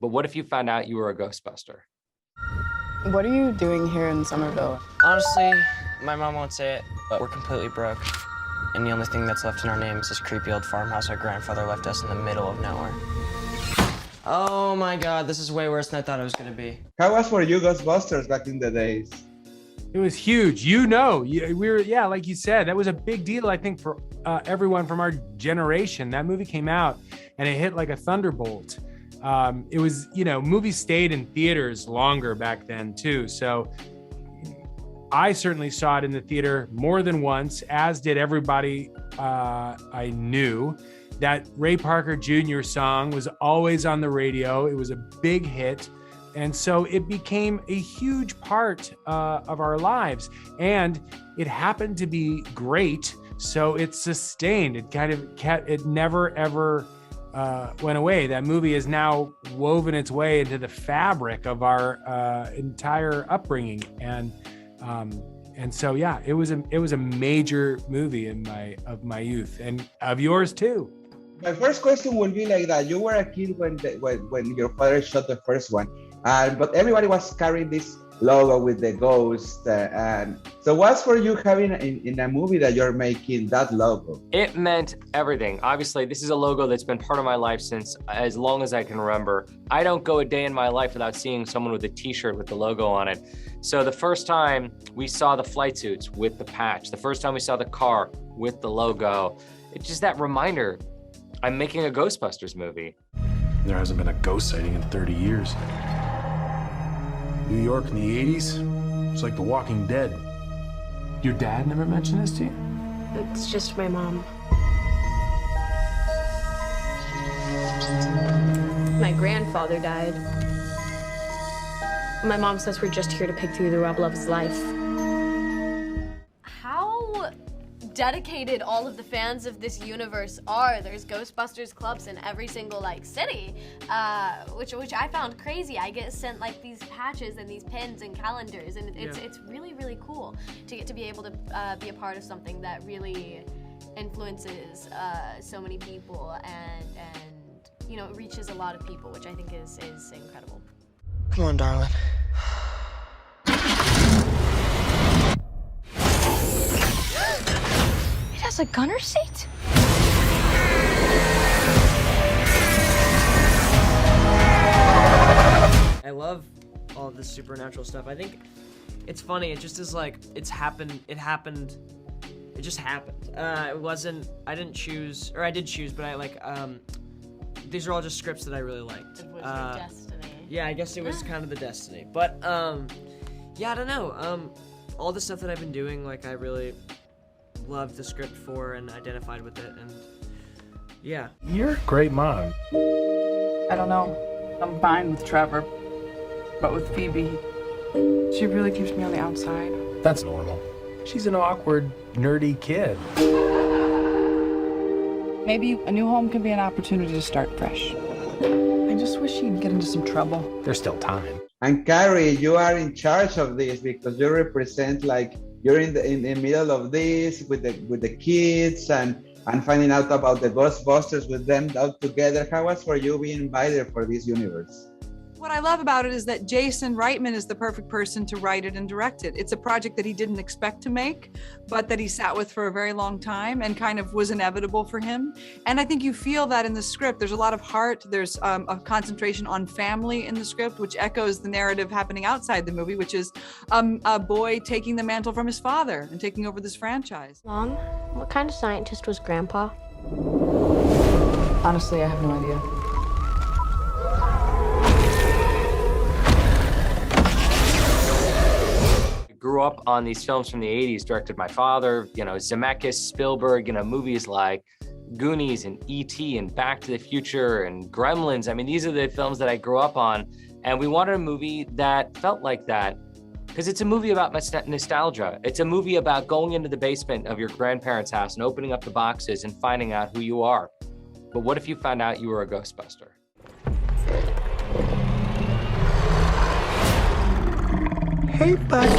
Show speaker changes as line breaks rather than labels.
But what if you found out you were a Ghostbuster?
What are you doing here in Somerville?
Honestly, my mom won't say it, but we're completely broke. And the only thing that's left in our name is this creepy old farmhouse our grandfather left us in the middle of nowhere. Oh my God, this is way worse than I thought it was gonna be.
How was for you Ghostbusters back in the days?
It was huge. You know, we were, yeah, like you said, that was a big deal, I think, for everyone from our generation. That movie came out and it hit like a thunderbolt. It was, you know, movies stayed in theaters longer back then too. So I certainly saw it in the theater more than once, as did everybody I knew. That Ray Parker Jr. song was always on the radio. It was a big hit. And so it became a huge part of our lives. And it happened to be great. So it sustained. It kind of kept, it never, ever went away. That movie has now woven its way into the fabric of our entire upbringing. And so, yeah, it was a major movie in my youth and of yours too.
My first question will be like that. You were a kid when your father shot the first one, but everybody was carrying this logo with the ghost. And so what's for you having in a movie that you're making that logo?
It meant everything. Obviously, this is a logo that's been part of my life since as long as I can remember. I don't go a day in my life without seeing someone with a t-shirt with the logo on it. So the first time we saw the flight suits with the patch, the first time we saw the car with the logo, it's just that reminder, I'm making a Ghostbusters movie.
There hasn't been a ghost sighting in 30 years. New York in the 80s, it's like The Walking Dead.
Your dad never mentioned this to you?
It's just my mom. My grandfather died. My mom says we're just here to pick through the rubble of his life.
How dedicated all of the fans of this universe are. There's Ghostbusters clubs in every single like city, which I found crazy. I get sent like these patches and these pins and calendars, and it's really, really cool to get to be able to be a part of something that really influences so many people and you know, reaches a lot of people, which I think is incredible.
Come on, darling.
It has a gunner seat?
I love all of this supernatural stuff. I think it's funny. It just is like, it just happened. It wasn't, I didn't choose, or I did choose, but I like, these are all just scripts that I really liked.
It was your destiny.
Yeah, I guess it was kind of the destiny. But, yeah, I don't know. All the stuff that I've been doing, like, I really loved the script for and identified with it, and yeah.
You're a great mom.
I don't know. I'm fine with Trevor, but with Phoebe, she really keeps me on the outside.
That's normal. She's an awkward, nerdy kid.
Maybe a new home can be an opportunity to start fresh. I just wish she'd get into some trouble.
There's still time.
And Carrie, you are in charge of this because you represent, like, you're in the middle of this with the kids and finding out about the Ghostbusters with them all together. How was for you being invited for this universe?
What I love about it is that Jason Reitman is the perfect person to write it and direct it. It's a project that he didn't expect to make, but that he sat with for a very long time and kind of was inevitable for him. And I think you feel that in the script. There's a lot of heart. There's a concentration on family in the script, which echoes the narrative happening outside the movie, which is a boy taking the mantle from his father and taking over this franchise.
Mom, what kind of scientist was Grandpa?
Honestly, I have no idea.
Grew up on these films from the 80s, directed by my father, you know, Zemeckis, Spielberg, you know, movies like Goonies and E.T. and Back to the Future and Gremlins. I mean, these are the films that I grew up on, and we wanted a movie that felt like that because it's a movie about nostalgia. It's a movie about going into the basement of your grandparents' house and opening up the boxes and finding out who you are. But what if you found out you were a Ghostbuster?
Hey, buddy.